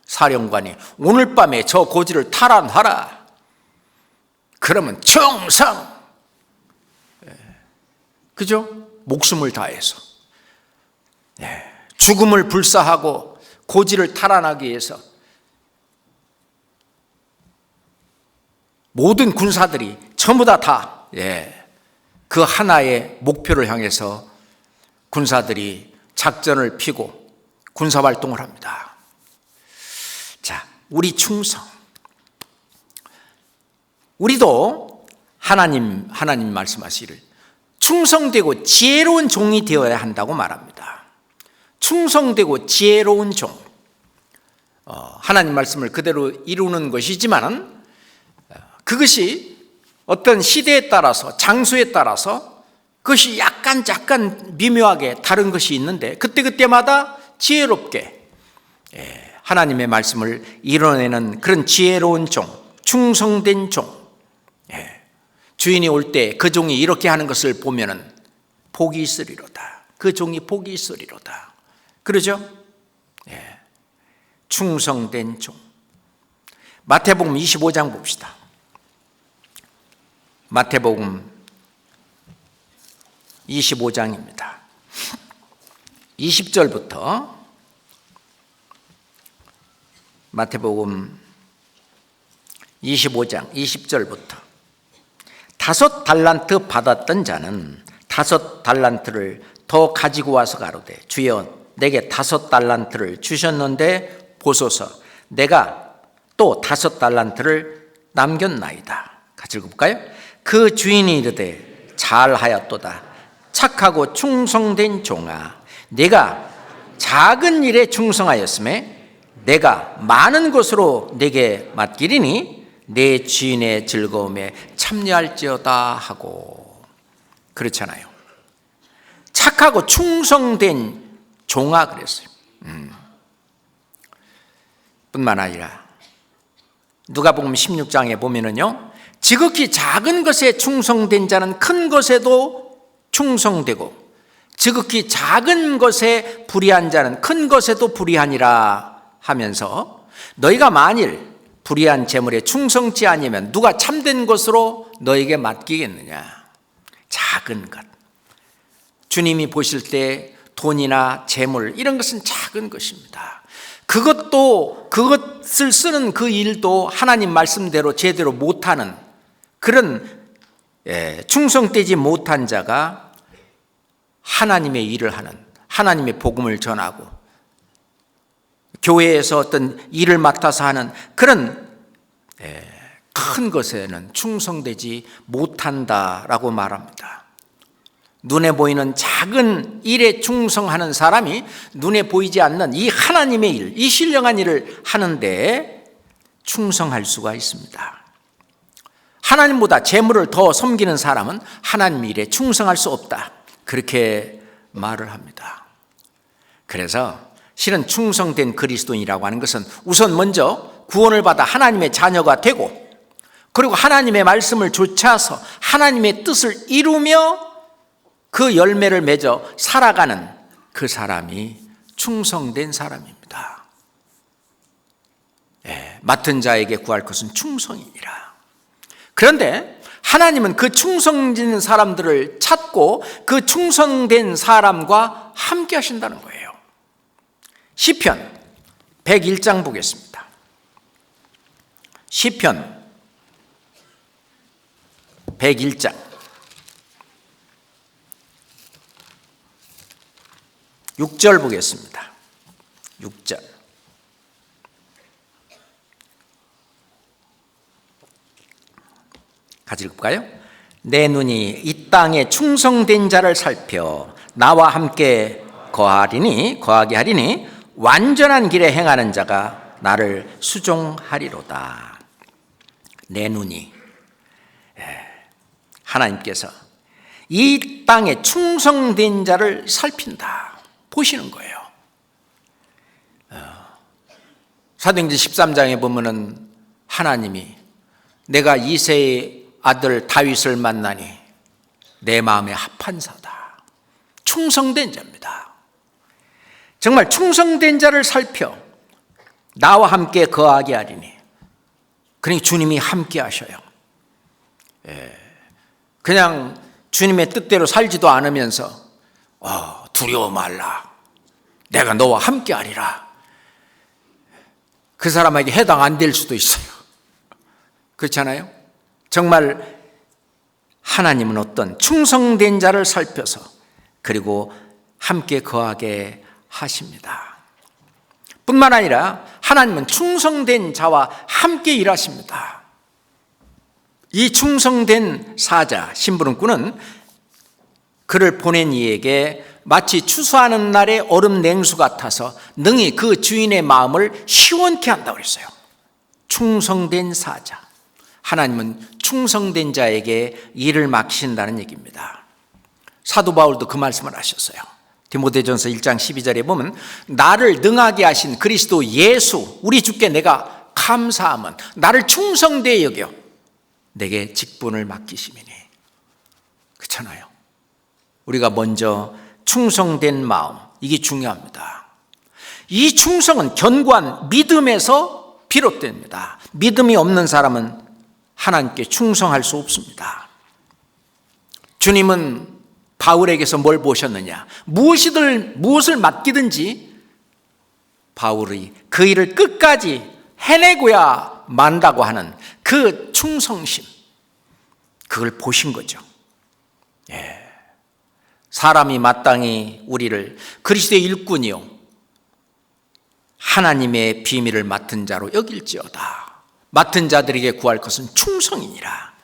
사령관이 오늘 밤에 저 고지를 탈환하라. 그러면 충성. 그죠? 목숨을 다해서 죽음을 불사하고 고지를 탈환하기 위해서 모든 군사들이 전부 다 그 하나의 목표를 향해서 군사들이 작전을 피고 군사활동을 합니다. 자, 우리 충성. 우리도 하나님 말씀하시기를 충성되고 지혜로운 종이 되어야 한다고 말합니다. 충성되고 지혜로운 종. 하나님 말씀을 그대로 이루는 것이지만 그것이 어떤 시대에 따라서 장소에 따라서 그것이 약간 미묘하게 다른 것이 있는데 그때마다 지혜롭게 하나님의 말씀을 이뤄내는 그런 지혜로운 종, 충성된 종. 주인이 올 때 그 종이 이렇게 하는 것을 보면은 복이 있으리로다. 그 종이 복이 있으리로다. 그러죠? 충성된 종. 마태복음 25장 봅시다. 마태복음 25장입니다. 20절부터 마태복음 25장 20절부터 5 달란트 받았던 자는 5 달란트를 더 가지고 와서 가로되 주여 내게 5 달란트를 주셨는데 보소서 내가 또 5 달란트를 남겼나이다. 같이 읽어볼까요? 그 주인이 이르되 잘하였도다 착하고 충성된 종아 내가 작은 일에 충성하였음에 내가 많은 것으로 내게 맡기리니 내 주인의 즐거움에 참여할지어다 하고. 그렇잖아요. 착하고 충성된 종아 그랬어요. 뿐만 아니라 누가복음 16장에 보면은요 지극히 작은 것에 충성된 자는 큰 것에도 충성되고 지극히 작은 것에 불의한 자는 큰 것에도 불의하니라 하면서 너희가 만일 불의한 재물에 충성치 아니면 누가 참된 것으로 너에게 맡기겠느냐. 작은 것. 주님이 보실 때 돈이나 재물 이런 것은 작은 것입니다. 그것을 쓰는 그 일도 하나님 말씀대로 제대로 못하는 그런 충성되지 못한 자가 하나님의 일을 하는 하나님의 복음을 전하고 교회에서 어떤 일을 맡아서 하는 그런 큰 것에는 충성되지 못한다라고 말합니다. 눈에 보이는 작은 일에 충성하는 사람이 눈에 보이지 않는 이 하나님의 일, 이 신령한 일을 하는데 충성할 수가 있습니다. 하나님보다 재물을 더 섬기는 사람은 하나님 일에 충성할 수 없다. 그렇게 말을 합니다. 그래서 실은 충성된 그리스도인이라고 하는 것은 우선 먼저 구원을 받아 하나님의 자녀가 되고, 그리고 하나님의 말씀을 좇아서 하나님의 뜻을 이루며 그 열매를 맺어 살아가는 그 사람이 충성된 사람입니다. 맡은 자에게 구할 것은 충성이니라. 그런데 하나님은 그 충성진 사람들을 찾고 그 충성된 사람과 함께 하신다는 거예요. 시편 101장 보겠습니다. 시편 101장 6절 보겠습니다. 6절. 같이 읽을까요? 내 눈이 이 땅에 충성된 자를 살펴 나와 함께 거하게 하리니 완전한 길에 행하는 자가 나를 수종하리로다. 내 눈이, 하나님께서 이 땅에 충성된 자를 살핀다, 보시는 거예요. 사도행전 13장에 보면은 하나님이 내가 이새의 아들 다윗을 만나니 내 마음에 합한 자다. 충성된 자입니다. 정말 충성된 자를 살펴 나와 함께 거하게 하리니, 그러니 주님이 함께 하셔요. 그냥 주님의 뜻대로 살지도 않으면서 두려워 말라, 내가 너와 함께 하리라, 그 사람에게 해당 안 될 수도 있어요. 그렇잖아요? 정말 하나님은 어떤 충성된 자를 살펴서 그리고 함께 거하게 하십니다. 뿐만 아니라 하나님은 충성된 자와 함께 일하십니다. 이 충성된 사자 심부름꾼은 그를 보낸 이에게 마치 추수하는 날의 얼음 냉수 같아서 능히 그 주인의 마음을 시원케 한다고 그랬어요. 충성된 사자. 하나님은 충성된 자에게 일을 맡기신다는 얘기입니다. 사도 바울도 그 말씀을 하셨어요. 디모데전서 1장 12절에 보면 나를 능하게 하신 그리스도 예수 우리 주께 내가 감사함은 나를 충성되이 여겨 내게 직분을 맡기심이니. 그렇잖아요. 우리가 먼저 충성된 마음, 이게 중요합니다. 이 충성은 견고한 믿음에서 비롯됩니다. 믿음이 없는 사람은 하나님께 충성할 수 없습니다. 주님은 바울에게서 뭘 보셨느냐? 무엇을 맡기든지 바울이 그 일을 끝까지 해내고야 만다고 하는 그 충성심, 그걸 보신 거죠. 사람이 마땅히 우리를 그리스도의 일꾼이요 하나님의 비밀을 맡은 자로 여길지어다. 맡은 자들에게 구할 것은 충성이니라.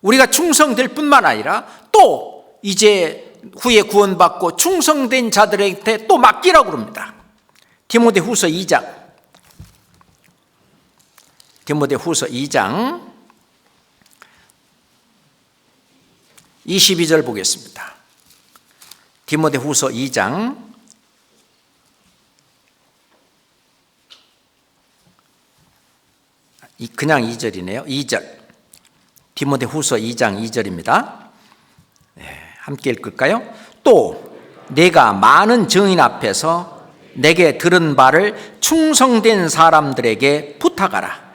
우리가 충성될 뿐만 아니라 또 이제 후에 구원받고 충성된 자들한테 또 맡기라고 그럽니다. 디모데후서 2장 22절 보겠습니다. 디모데후서 2장 그냥 2절이네요. 2절. 디모데후서 2장 2절입니다. 함께 읽을까요? 또 내가 많은 증인 앞에서 내게 들은 바를 충성된 사람들에게 부탁하라.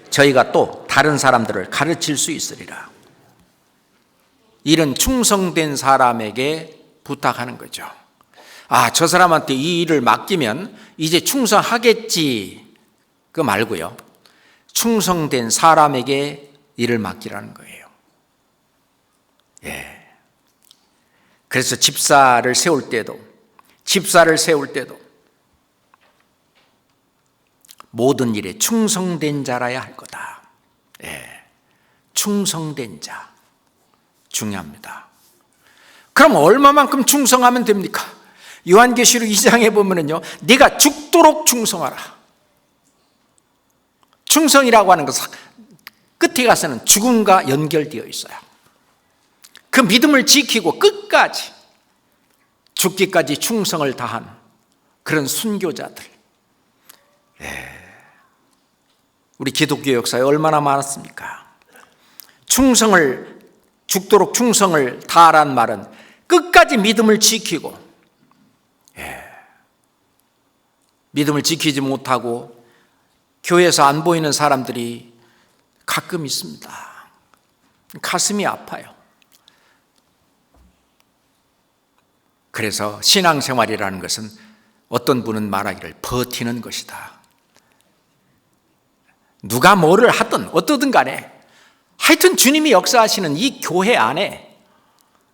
저희가 또 다른 사람들을 가르칠 수 있으리라. 일은 충성된 사람에게 부탁하는 거죠. 저 사람한테 이 일을 맡기면 이제 충성하겠지, 그거 말고요. 충성된 사람에게 일을 맡기라는 거예요. 그래서 집사를 세울 때도 모든 일에 충성된 자라야 할 거다. 충성된 자 중요합니다. 그럼 얼마만큼 충성하면 됩니까? 요한계시록 2장에 보면은요, 네가 죽도록 충성하라. 충성이라고 하는 것은 끝에 가서는 죽음과 연결되어 있어요. 그 믿음을 지키고 끝까지 죽기까지 충성을 다한 그런 순교자들, 우리 기독교 역사에 얼마나 많았습니까? 죽도록 충성을 다하란 말은 끝까지 믿음을 지키고, 믿음을 지키지 못하고 교회에서 안 보이는 사람들이 가끔 있습니다. 가슴이 아파요. 그래서 신앙생활이라는 것은 어떤 분은 말하기를 버티는 것이다. 누가 뭐를 하든 어떠든 간에 하여튼 주님이 역사하시는 이 교회 안에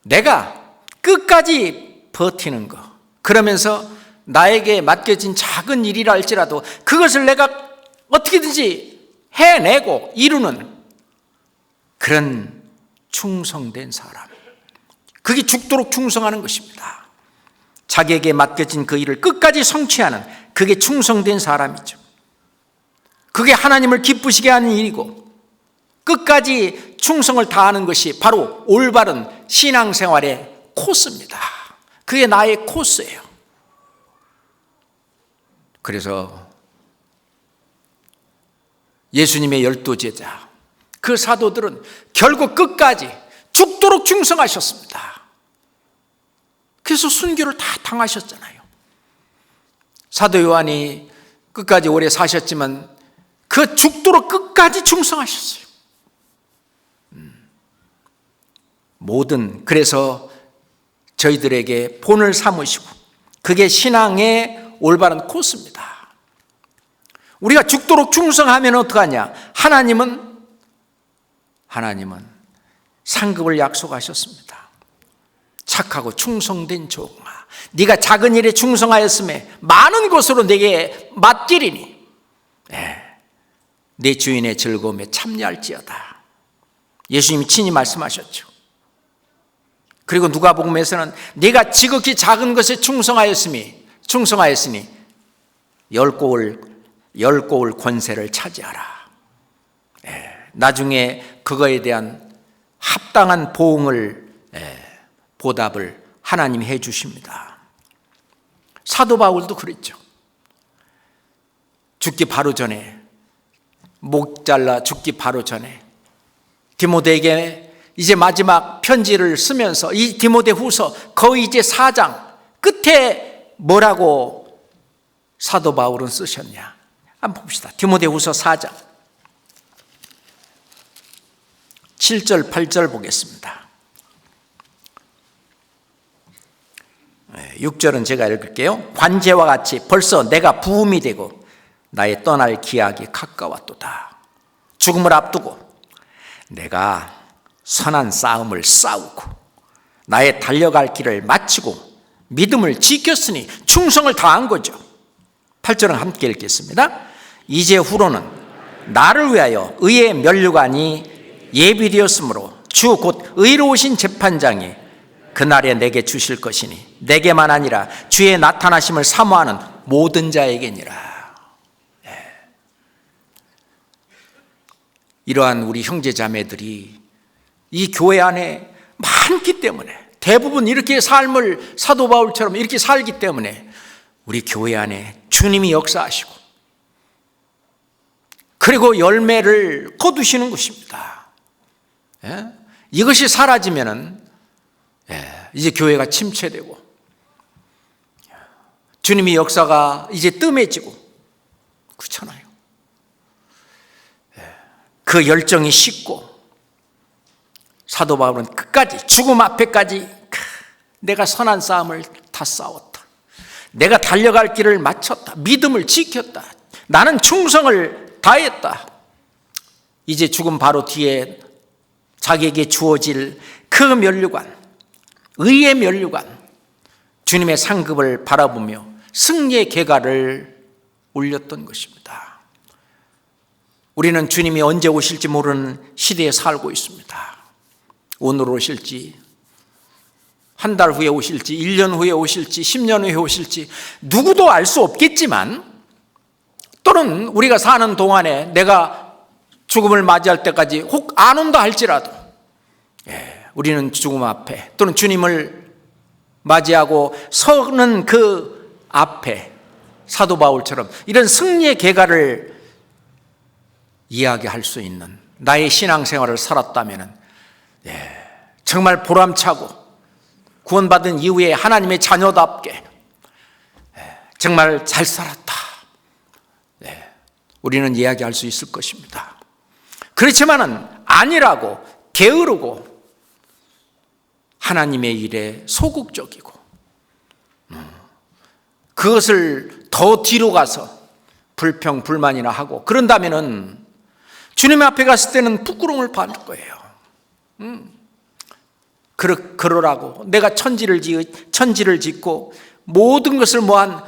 내가 끝까지 버티는 거, 그러면서 나에게 맡겨진 작은 일이라 할지라도 그것을 내가 어떻게든지 해내고 이루는 그런 충성된 사람, 그게 죽도록 충성하는 것입니다. 자기에게 맡겨진 그 일을 끝까지 성취하는, 그게 충성된 사람이죠. 그게 하나님을 기쁘시게 하는 일이고 끝까지 충성을 다하는 것이 바로 올바른 신앙생활의 코스입니다. 그게 나의 코스예요. 그래서 예수님의 12제자, 그 사도들은 결국 끝까지 죽도록 충성하셨습니다. 그래서 순교를 다 당하셨잖아요. 사도 요한이 끝까지 오래 사셨지만 그 죽도록 끝까지 충성하셨어요. 그래서 저희들에게 본을 삼으시고 그게 신앙의 올바른 코스입니다. 우리가 죽도록 충성하면 어떡하냐? 하나님은 상급을 약속하셨습니다. 착하고 충성된 종아, 네가 작은 일에 충성하였음에 많은 것으로 내게 맡기리니 내 주인의 즐거움에 참여할지어다. 예수님이 친히 말씀하셨죠. 그리고 누가복음에서는 네가 지극히 작은 것에 충성하였으니 열 고울 권세를 차지하라. 나중에 그거에 대한 합당한 보답을 하나님이 해 주십니다. 사도 바울도 그랬죠. 죽기 바로 전에, 목 잘라 죽기 바로 전에 디모데에게 이제 마지막 편지를 쓰면서 이 디모데후서 거의 이제 4장 끝에 뭐라고 사도 바울은 쓰셨냐? 한번 봅시다. 디모데후서 4장 7절 8절 보겠습니다. 6절은 제가 읽을게요. 관제와 같이 벌써 내가 부음이 되고 나의 떠날 기약이 가까웠도다. 죽음을 앞두고 내가 선한 싸움을 싸우고 나의 달려갈 길을 마치고 믿음을 지켰으니 충성을 다한 거죠. 8절은 함께 읽겠습니다. 이제 후로는 나를 위하여 의의 면류관이 예비되었으므로 주 곧 의로우신 재판장이 그날에 내게 주실 것이니 내게만 아니라 주의 나타나심을 사모하는 모든 자에게니라. 이러한 우리 형제 자매들이 이 교회 안에 많기 때문에, 대부분 이렇게 삶을 사도 바울처럼 이렇게 살기 때문에 우리 교회 안에 주님이 역사하시고 그리고 열매를 거두시는 것입니다. 이것이 사라지면은 이제 교회가 침체되고 주님의 역사가 이제 뜸해지고 그렇잖아요. 그 열정이 식고 사도 바울은 끝까지 죽음 앞에까지 내가 선한 싸움을 다 싸웠다. 내가 달려갈 길을 마쳤다. 믿음을 지켰다. 나는 충성을 다했다. 이제 죽음 바로 뒤에 자기에게 주어질 그 면류관, 의의 면류관, 주님의 상급을 바라보며 승리의 계가를 올렸던 것입니다. 우리는 주님이 언제 오실지 모르는 시대에 살고 있습니다. 오늘 오실지, 한 달 후에 오실지, 1년 후에 오실지, 10년 후에 오실지 누구도 알 수 없겠지만, 또는 우리가 사는 동안에 내가 죽음을 맞이할 때까지 혹 안 온다 할지라도 우리는 죽음 앞에 또는 주님을 맞이하고 서는 그 앞에 사도 바울처럼 이런 승리의 계가를 이야기할 수 있는 나의 신앙생활을 살았다면 정말 보람차고 구원받은 이후에 하나님의 자녀답게 정말 잘 살았다, 우리는 이야기할 수 있을 것입니다. 그렇지만은 아니라고 게으르고 하나님의 일에 소극적이고 그것을 더 뒤로 가서 불평 불만이나 하고 그런다면은 주님 앞에 갔을 때는 부끄러움을 받을 거예요. 그러라고 내가 천지를 짓고 모든 것을 모한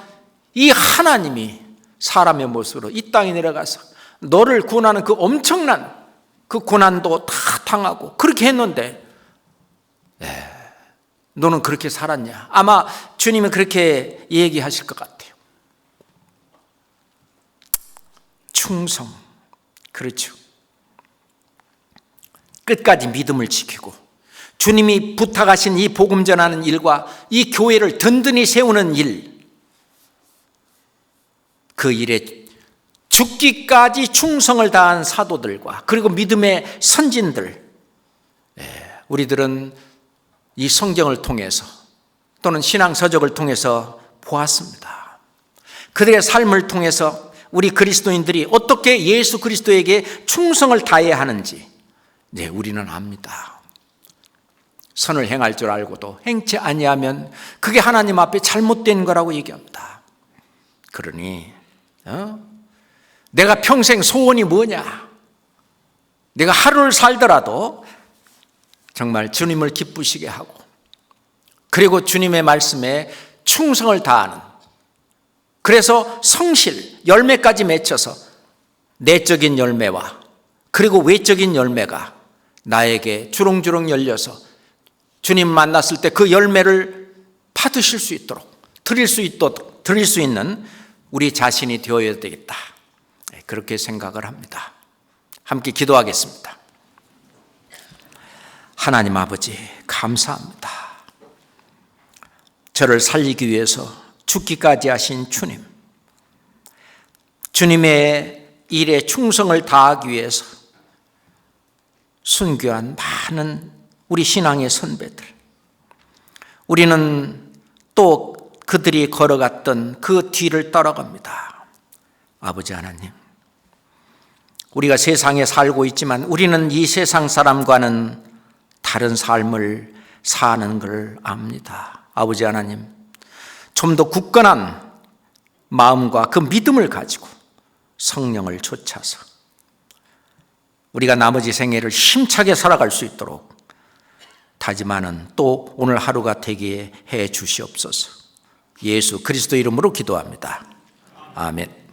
이 하나님이 사람의 모습으로 이 땅에 내려가서 너를 구원하는 그 엄청난 그 고난도 다 당하고 그렇게 했는데 너는 그렇게 살았냐? 아마 주님은 그렇게 얘기하실 것 같아요. 충성, 그렇죠. 끝까지 믿음을 지키고 주님이 부탁하신 이 복음 전하는 일과 이 교회를 든든히 세우는 일, 그 일에 죽기까지 충성을 다한 사도들과 그리고 믿음의 선진들, 우리들은 이 성경을 통해서 또는 신앙서적을 통해서 보았습니다. 그들의 삶을 통해서 우리 그리스도인들이 어떻게 예수 그리스도에게 충성을 다해야 하는지 우리는 압니다. 선을 행할 줄 알고도 행치 아니하면 그게 하나님 앞에 잘못된 거라고 얘기합니다. 그러니 내가 평생 소원이 뭐냐? 내가 하루를 살더라도 정말 주님을 기쁘시게 하고 그리고 주님의 말씀에 충성을 다하는, 그래서 성실, 열매까지 맺혀서 내적인 열매와 그리고 외적인 열매가 나에게 주렁주렁 열려서 주님 만났을 때 그 열매를 받으실 수 있도록 드릴 수 있는 우리 자신이 되어야 되겠다, 그렇게 생각을 합니다. 함께 기도하겠습니다. 하나님 아버지, 감사합니다. 저를 살리기 위해서 죽기까지 하신 주님, 주님의 일에 충성을 다하기 위해서 순교한 많은 우리 신앙의 선배들, 우리는 또 그들이 걸어갔던 그 뒤를 따라갑니다. 아버지 하나님, 우리가 세상에 살고 있지만 우리는 이 세상 사람과는 다른 삶을 사는 걸 압니다. 아버지 하나님, 좀 더 굳건한 마음과 그 믿음을 가지고 성령을 좇아서 우리가 나머지 생애를 힘차게 살아갈 수 있도록 다짐하는 또 오늘 하루가 되게 해 주시옵소서. 예수 그리스도 이름으로 기도합니다. 아멘.